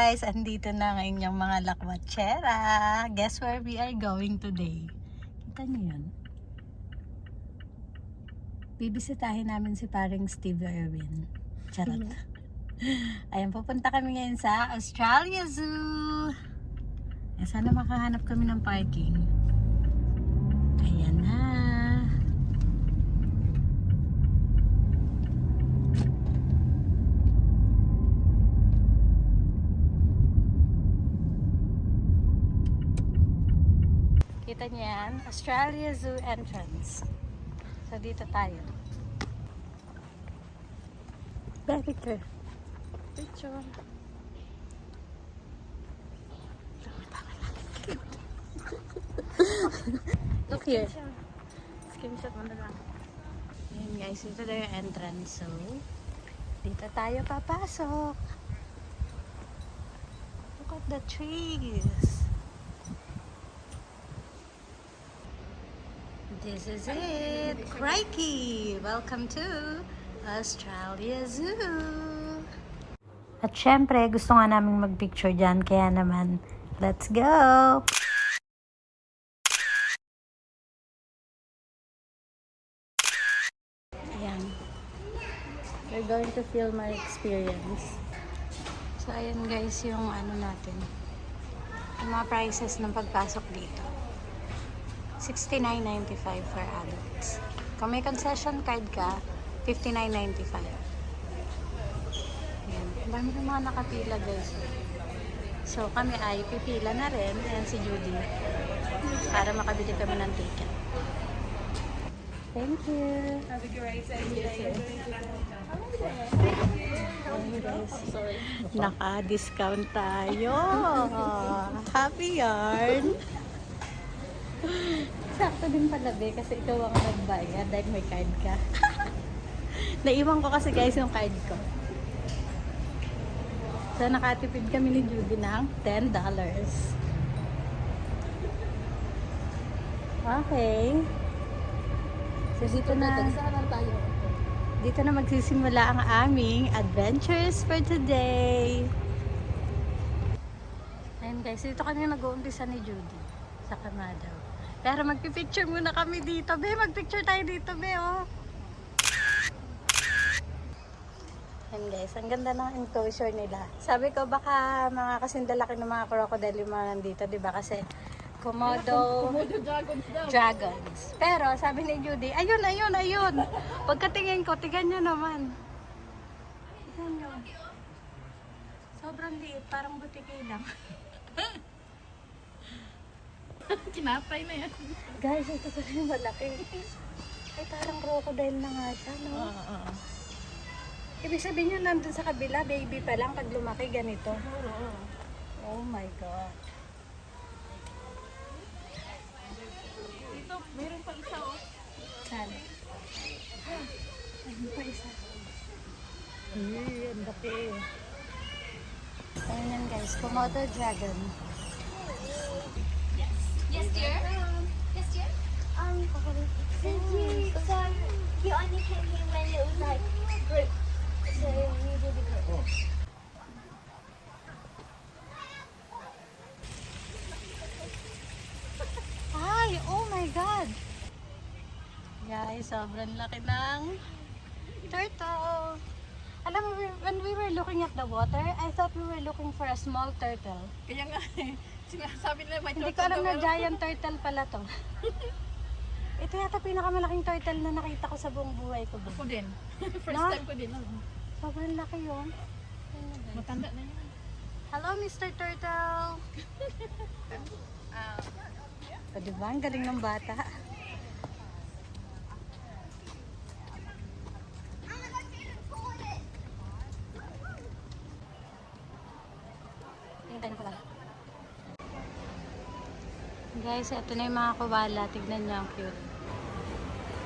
guys, andito na ang inyong mga lakwatsera. Guess where we are going today? Kita niyo yun? Bibisitahin namin si paring Steve Irwin. Charot. Ayan, pupunta kami ngayon sa Australia Zoo. Sana makahanap kami ng parking. Ayan na. Kita niyo yan? Australia Zoo entrance. So dito tayo. Picture. Picture. Look here. Screenshot mo na lang. Ayan guys, ito na yung entrance. So, dito tayo papasok. Look at the trees. This is it. Crikey! Welcome to Australia Zoo. At syempre, gusto nga namin mag-picture dyan. Kaya naman, let's go! Ayan. We're going to film our experience. So, ayan guys, yung ano natin. Yung mga prices ng pagpasok dito. $69.95 for adults. Kung may concession card ka, $59.95. Ayan. Ang dami ng mga nakapila guys. So kami ay pipila na rin. Ayan si Judy. Para makabili kami ng ticket. Thank you. Have a great day. Naka-discount tayo. Happy yarn. Sakto din pala be, kasi ikaw ang nagbayad dahil may card ka. Naiwan ko kasi guys yung card ko. So nakatipid kami ni Judy ng $10. Okay. So dito na magsisimula ang aming adventures for today. Ayun guys, dito kami nag-uumpisa ni Judy sa Canada. Pero magpipicture muna kami dito. Be, magpicture tayo dito, be, oh. Yan guys, ang ganda ng enclosure nila. Sabi ko baka mga kasindalaki ng mga crocodile yung mga nandito, diba? Kasi Komodo dragons. Pero sabi ni Judy, ayun, ayun, ayun. Pagkatingin ko, tigan nyo naman. Tigan nyo. Sobrang liit, parang butiki lang. Kinapay na yan. Guys, ito pala yung malaki. Ay, parang crocodile na nga siya, no? Ibig sabihin yun, nandun sa kabila, baby pa lang, pag lumaki, ganito. Oh my God. Dito, mayroon pa isa, oh. Saan? Ayun pa isa. Ang laki. Ayun yan guys, Komodo dragon. Yes, dear. Yes, dear. So he only came here when it was like group. So we did the group. Ay, oh my God! Guys, sobrang laki ng turtle. Alam mo, when we were looking at the water, I thought we were looking for a small turtle. Kaya nga, sinasabi nila may Hindi ko alam na giant turtle pala to. Ito yata pinakamalaking turtle na nakita ko sa buong buhay ko. Ako din. First No? time ko din. Sobrang laki yun. Matanda na yan. Hello, Mr. Turtle! O, diba? Ang galing ng bata. Tingnan ko lang. Guys, ito na yung mga koala. Tignan niyo, ang cute.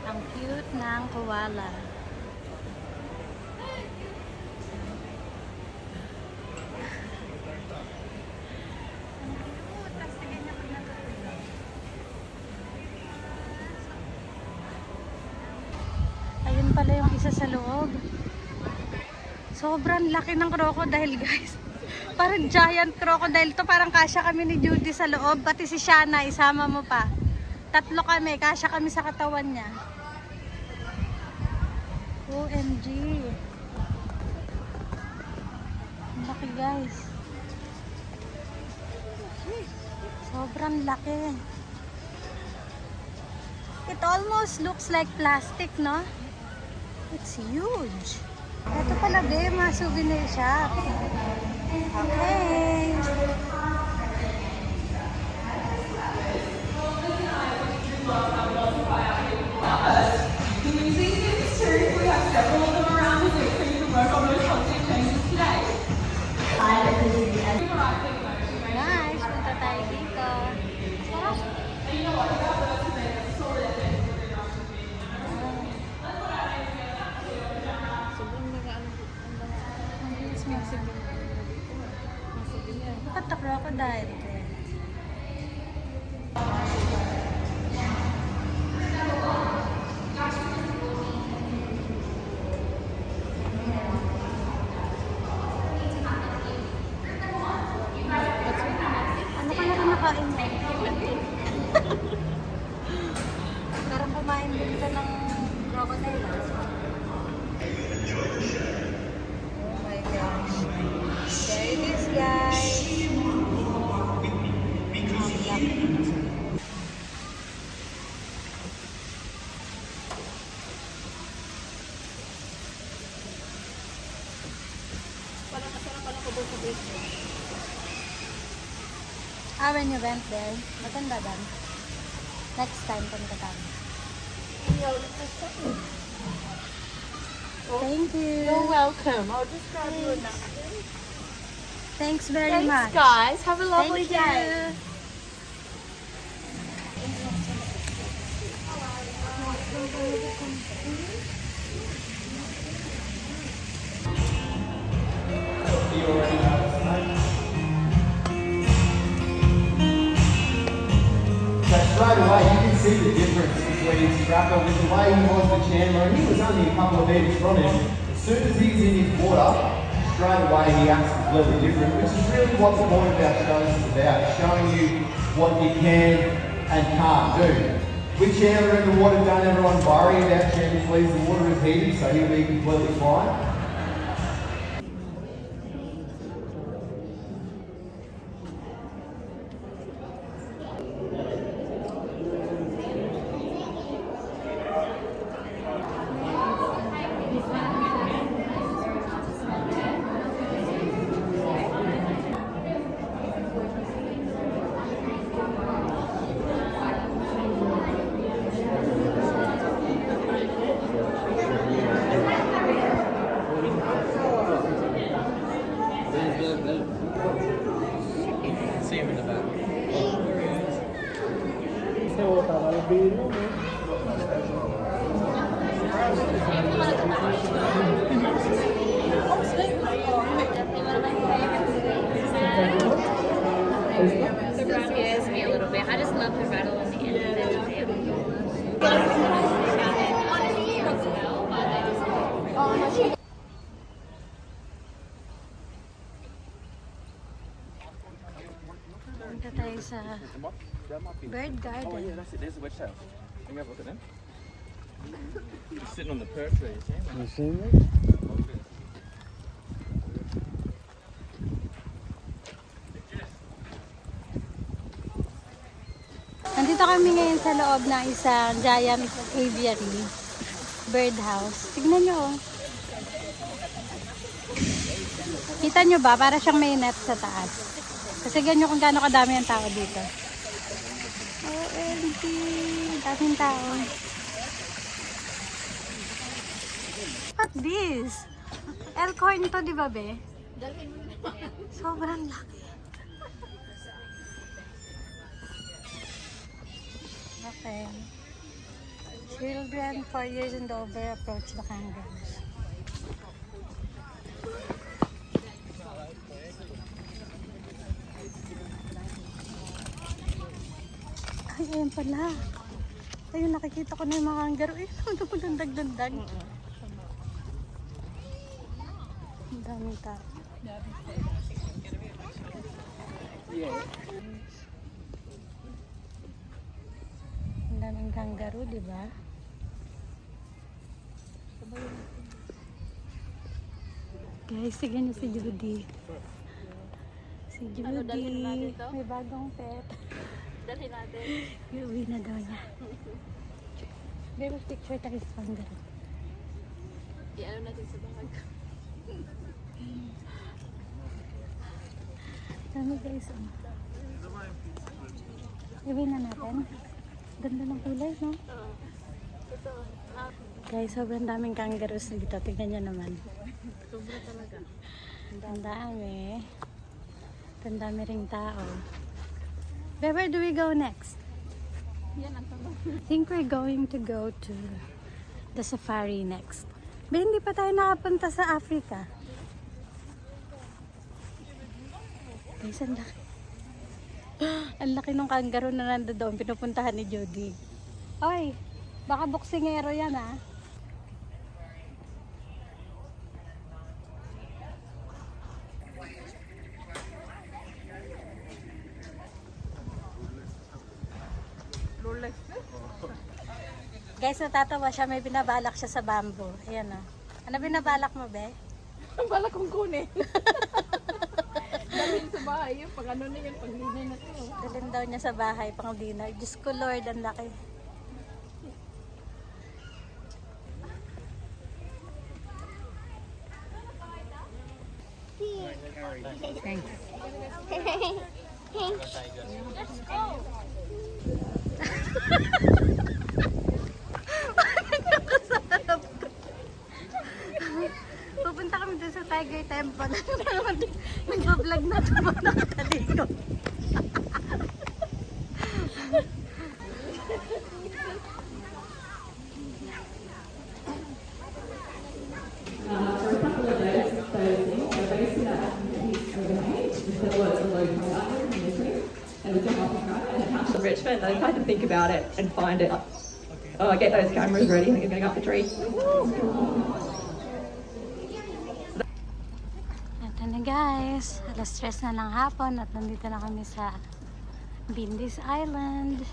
Ang cute ng koala. Ayun pala yung isa sa loob. Sobrang laki ng crocodile, guys. Parang giant crocodile to. Parang kasya kami ni Judy sa loob. Pati si Shana, isama mo pa. 3 kami. Kasya kami sa katawan niya. OMG. Ang laki guys. Sobrang laki. It almost looks like plastic, no? It's huge. Ito pala be, mga souvenir shop. Okay. Guys, punta tayo dito. What the crocodile? Ano ka na kinakain mo? Parang kumain din ka ng crocodile. Oh my gosh. There it is, guys. When you went there, maganda ba? Next time, punta tayo. Thank you. You're welcome. I'll just grab you a napkin. Thanks very much. Thanks, guys. Have a lovely Thank day. you. So straight away you can see the difference between Strapper with the way he was with Chandler. He was only a couple of metres from him. As soon as he's in his water, straight away he acts completely different, which is really what the point of our shows is about, showing you what you can and can't do. With Chandler in the water, don't everyone worry about Chandler, please. The water is heated, so he'll be completely fine. See him in the back. It scares me a little bit. I just love the rattle on the end of it. Punta tayo sa bird Oh yeah, garden. that's it. There's a wedge-tail. Can you have a look at them? He's sitting on the pear tree. You see him? Nandito kami ngayon sa loob ng isang giant aviary, birdhouse. Tignan nyo, oh. Kita nyo ba? Para siyang may net sa taas. Kasi ganyan kung gaano kadami ang tao dito. OMG! Daming tao. What this? Elkhorn to, di ba, be? Sobrang laki. Okay. Children 4 years and over approach the kangaroos. Ay, ayun pala. Ayun, nakikita ko na yung mga kangaroo. Ayun, dumulundag-lundag. Ang daming tao. Ang daming kangaroo, di ba? Guys, tignan niyo si Judy. Si Judy, may bagong pet. Dalhin natin. Iuwi na daw niya. Baby, picture tayo sa kangaroo. I-ano natin sa bag. Dami guys, oh. Iuwi na natin. Ganda ng kulay, no? Guys, sobrang daming kangaroos dito. Tingnan niyo naman. Sobra talaga. Ang dami. Ang dami ring tao. But where do we go next? Yan ang tanong. I think we're going to go to the safari next. But hindi pa tayo nakapunta sa Africa. Guys, ang laki. Ang laki ng kangaroo na nando doon. Pinupuntahan ni Judy. Oy, baka boksingero yan ah. Rolex. Guys, natatawa siya. May binabalak siya sa bamboo. Ayan ah. Ano binabalak mo, be? Ang bala kong kunin. Dalhin sa bahay yun. Pag ano na yun, pag linya na to. Dalhin daw niya sa bahay pang dinner. Diyos ko Lord, ang laki. Pupunta kami dun sa Tiger Temple. Nag-vlog na ito ba nakatalikod? Richmond, I had to think about it and find it. Oh, I get those cameras ready. I think I'm going to go up the tree. Ito na guys, alas 3 na ng hapon at nandito na kami sa Bindis Island.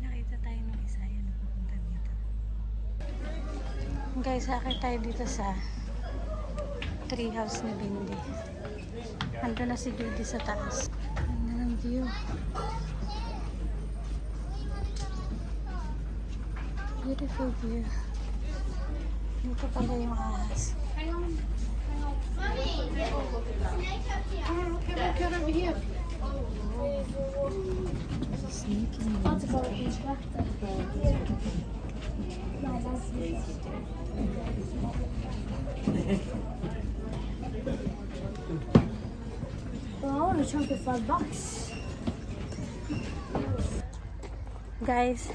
Nakita tayo ng isa yan na pupunta dito. Guys, sakit tayo dito sa treehouse ni Bindi. Ando na si Judy sa taas. Ganda ng view. Beautiful view. Dito pala yung ahas. Snake in the Well, I want to try for $5. Guys,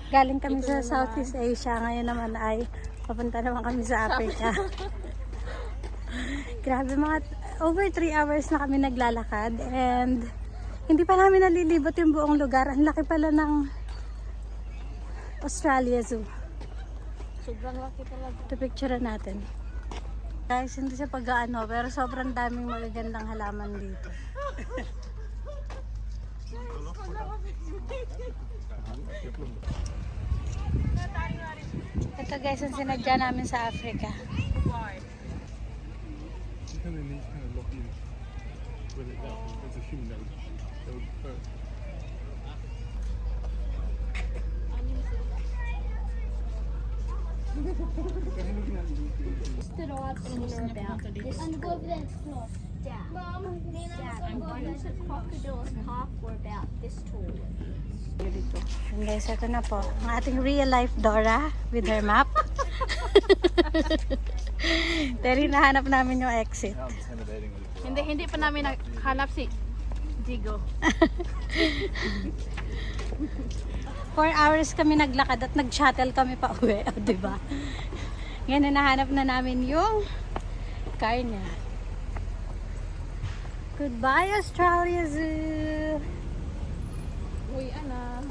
galing kami sa Southeast Asia. Ngayon naman ay papunta naman kami sa Africa. Grabe, mga over 3 hours na kami naglalakad and hindi pa namin nalilibot yung buong lugar. Ang laki pala ng Australia Zoo. Sobrang laki talaga. Ito picture natin. Guys, hindi sa pag-aano, pero sobrang daming magagandang halaman dito. Ito guys, ang sinadya namin sa Africa. Stood out and we were about this. I'm go over there and explore. Dad. Mom, Dad, I'm going to Crocodile's Park. We're about this tall. And guys, ito na po. Ang ating real life Dora with her map. Pero hinahanap namin yung exit. Hindi pa namin hanap si Jigo. 4 hours kami naglakad at nag-shuttle kami pa uwi. O, diba? Ngayon, nahanap na namin yung car niya. Goodbye, Australia Zoo! Uy, ana.